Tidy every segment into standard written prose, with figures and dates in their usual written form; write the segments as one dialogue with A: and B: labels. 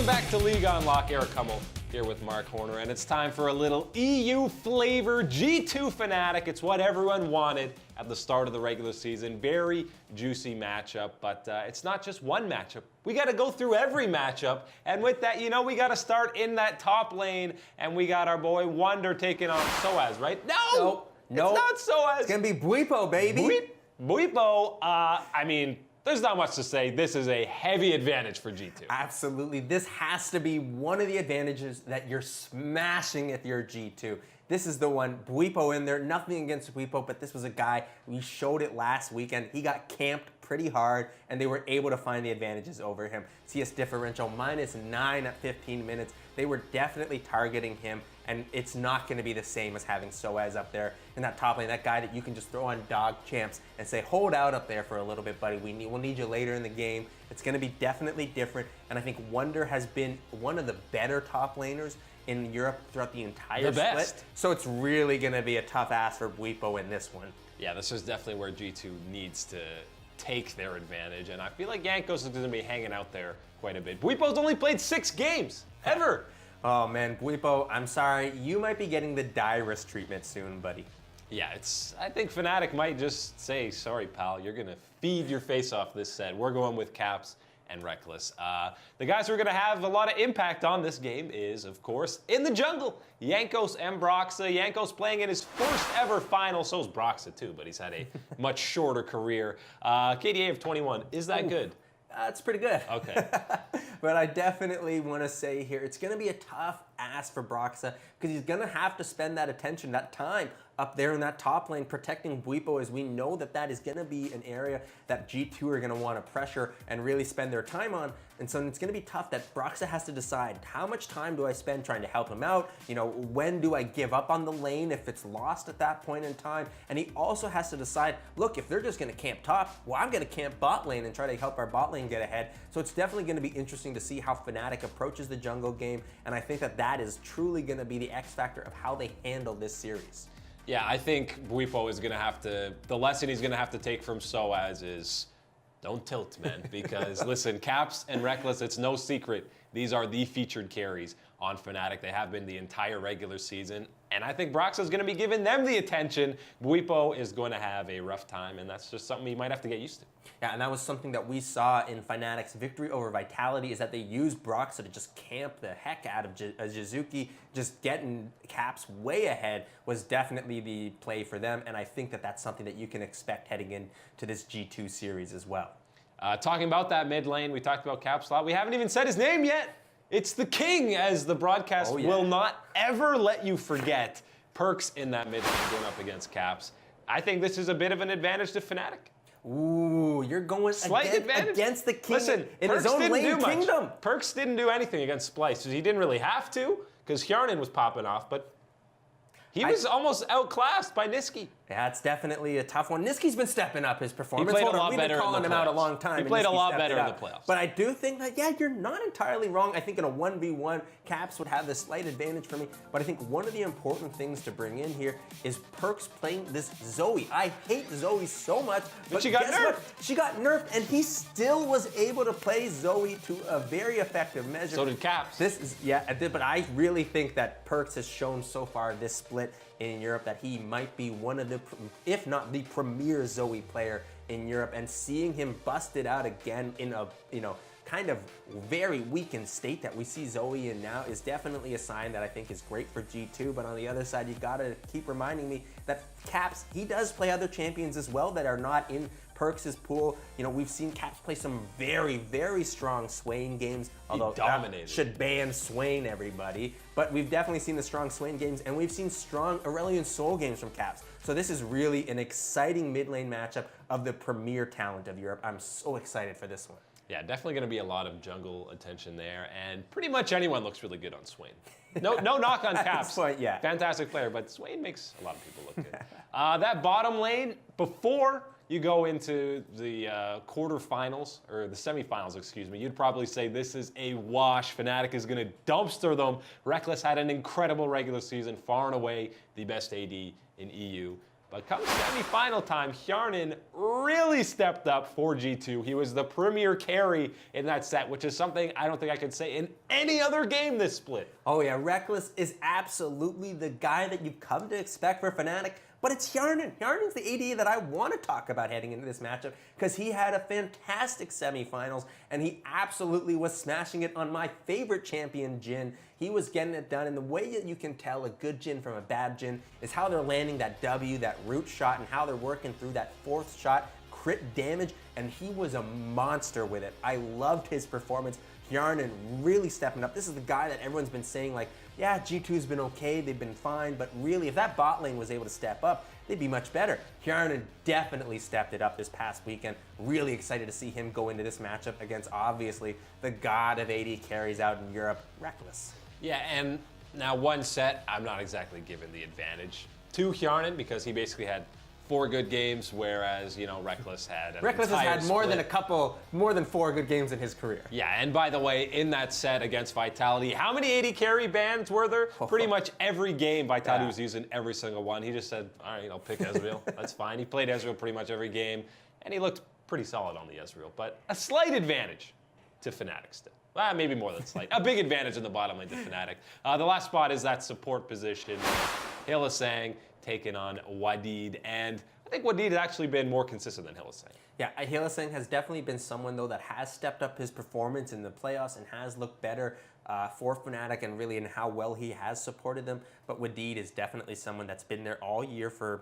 A: back to League on Lock. Eric Hummel here with Mark Horner, and it's time for a little EU flavor G2 Fnatic. It's what everyone wanted at the start of the regular season. Very juicy matchup, but it's not just one matchup. We got to go through every matchup, and with that, you know, we got to start in that top lane, and we got our boy Wonder taking on Soaz, right? No, it's not Soaz.
B: It's gonna be Bwipo, baby.
A: Bwipo. I mean, there's not much to say. This is a heavy advantage for G2.
B: Absolutely. This has to be one of the advantages that you're smashing if you're G2. This is the one. Bwipo in there. Nothing against Bwipo, but this was a guy, we showed it last weekend. He got camped pretty hard, and they were able to find the advantages over him. CS differential -9 at 15 minutes. They were definitely targeting him, and it's not going to be the same as having Soaz up there in that top lane, that guy that you can just throw on dog champs and say, hold out up there for a little bit, buddy. We'll need you later in the game. It's going to be definitely different, and I think Wonder has been one of the better top laners in Europe throughout the entire split. So it's really going to be a tough ask for Bwipo in this one.
A: Yeah, this is definitely where G2 needs to take their advantage, and I feel like Jankos is going to be hanging out there quite a bit. Bwipo's only played 6 games, ever.
B: Oh man, Bwipo, I'm sorry, you might be getting the direst treatment soon, buddy.
A: Yeah, I think Fnatic might just say, sorry pal, you're gonna feed your face off this set. We're going with Caps and Reckless. The guys who are gonna have a lot of impact on this game is, of course, in the jungle, Jankos and Broxah. Jankos playing in his first ever final, so is Broxah too, but he's had a much shorter career. KDA of 21, is that good?
B: That's pretty good.
A: Okay.
B: But I definitely want to say here, it's going to be a tough ask for Broxah because he's going to have to spend that attention, that time up there in that top lane protecting Bwipo, as we know that that is going to be an area that G2 are going to want to pressure and really spend their time on. And so it's going to be tough that Broxah has to decide, how much time do I spend trying to help him out? You know, when do I give up on the lane if it's lost at that point in time? And he also has to decide, look, if they're just going to camp top, well, I'm going to camp bot lane and try to help our bot lane get ahead. So it's definitely going to be interesting to see how Fnatic approaches the jungle game. And I think that that is truly going to be the X factor of how they handle this series.
A: Yeah, I think Bwipo is going to have to, the lesson he's going to have to take from Soaz is, don't tilt, man, because listen, Caps and Reckless, it's no secret. These are the featured carries on Fnatic. They have been the entire regular season, and I think Broxah is going to be giving them the attention. Bwipo is going to have a rough time, and that's just something he might have to get used to.
B: Yeah, and that was something that we saw in Fnatic's victory over Vitality, is that they used Broxah to just camp the heck out of Jizuki. Just getting Caps way ahead was definitely the play for them, and I think that that's something that you can expect heading into this G2 series as well.
A: Talking about that mid lane, we talked about Caps a lot. We haven't even said his name yet. It's the King, as the broadcast will not ever let you forget. Perks in that mid lane going up against Caps. I think this is a bit of an advantage to Fnatic.
B: Ooh, you're going against the King.
A: Listen,
B: in his own lane kingdom.
A: Perks didn't do anything against Splice. He didn't really have to, because Hjarnan was popping off, but he was almost outclassed by Niski.
B: Yeah, it's definitely a tough one. Niski's been stepping up his performance.
A: He played a lot
B: We've
A: better
B: been calling him out a long time.
A: He played a lot better in the playoffs.
B: But I do think that, yeah, you're not entirely wrong. I think in a 1v1, Caps would have the slight advantage for me. But I think one of the important things to bring in here is Perks playing this Zoe. I hate Zoe so much. But
A: she got nerfed.
B: What? She got nerfed, and he still was able to play Zoe to a very effective measure.
A: So did Caps.
B: But I really think that Perks has shown so far this split in Europe that he might be one of the, if not the premier Zoe player in Europe, and seeing him busted out again in a, kind of very weakened state that we see Zoe in now is definitely a sign that I think is great for G2. But on the other side, you gotta keep reminding me that Caps, he does play other champions as well that are not in Perks' pool. We've seen Caps play some very, very strong Swain games, although that should ban Swain, everybody. But we've definitely seen the strong Swain games, and we've seen strong Aurelion Sol games from Caps. So this is really an exciting mid lane matchup of the premier talent of Europe. I'm so excited for this one.
A: Yeah, definitely going to be a lot of jungle attention there, and pretty much anyone looks really good on Swain. No knock on Caps.
B: Yeah.
A: Fantastic player, but Swain makes a lot of people look good. That bottom lane, before you go into the quarterfinals, or the semifinals, excuse me, you'd probably say this is a wash. Fnatic is going to dumpster them. Reckless had an incredible regular season, far and away the best AD in EU. But come semi-final time, Hjarnan really stepped up for G2. He was the premier carry in that set, which is something I don't think I could say in any other game this split.
B: Oh yeah, Reckless is absolutely the guy that you've come to expect for Fnatic, but it's Hjarnan. Hjarnan's the AD that I want to talk about heading into this matchup because he had a fantastic semifinals and he absolutely was smashing it on my favorite champion, Jhin. He was getting it done, and the way that you can tell a good Jhin from a bad Jhin is how they're landing that W, that root shot, and how they're working through that fourth shot, crit damage, and he was a monster with it. I loved his performance. Hjarnan really stepping up. This is the guy that everyone's been saying, like, yeah, G2's been okay, they've been fine, but really, if that bot lane was able to step up, they'd be much better. Hjarnan definitely stepped it up this past weekend. Really excited to see him go into this matchup against, obviously, the god of AD carries out in Europe, Reckless.
A: Yeah, and now one set, I'm not exactly giving the advantage to Hjarnan because he basically had 4 good games, whereas, you know, Reckless had an
B: Reckless has had more
A: split.
B: more than 4 good games in his career.
A: Yeah, and by the way, in that set against Vitality, how many AD carry bans were there? Pretty much every game Vitality was using every single one. He just said, all right, I'll pick Ezreal. That's fine. He played Ezreal pretty much every game, and he looked pretty solid on the Ezreal, but a slight advantage to Fnatic still. Maybe more than slight. A big advantage in the bottom lane to Fnatic. The last spot is that support position. Hylissang taking on Wadid, and I think Wadid has actually been more consistent than Hylissang.
B: Yeah, Hylissang has definitely been someone, though, that has stepped up his performance in the playoffs and has looked better for Fnatic and really in how well he has supported them. But Wadid is definitely someone that's been there all year for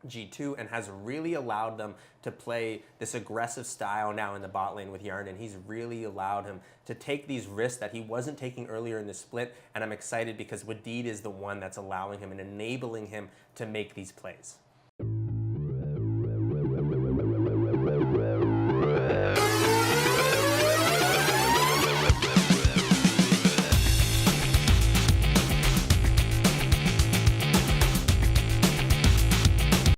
B: G2 and has really allowed them to play this aggressive style now in the bot lane with Hjarnan. He's really allowed him to take these risks that he wasn't taking earlier in the split, and I'm excited because Wadid is the one that's allowing him and enabling him to make these plays.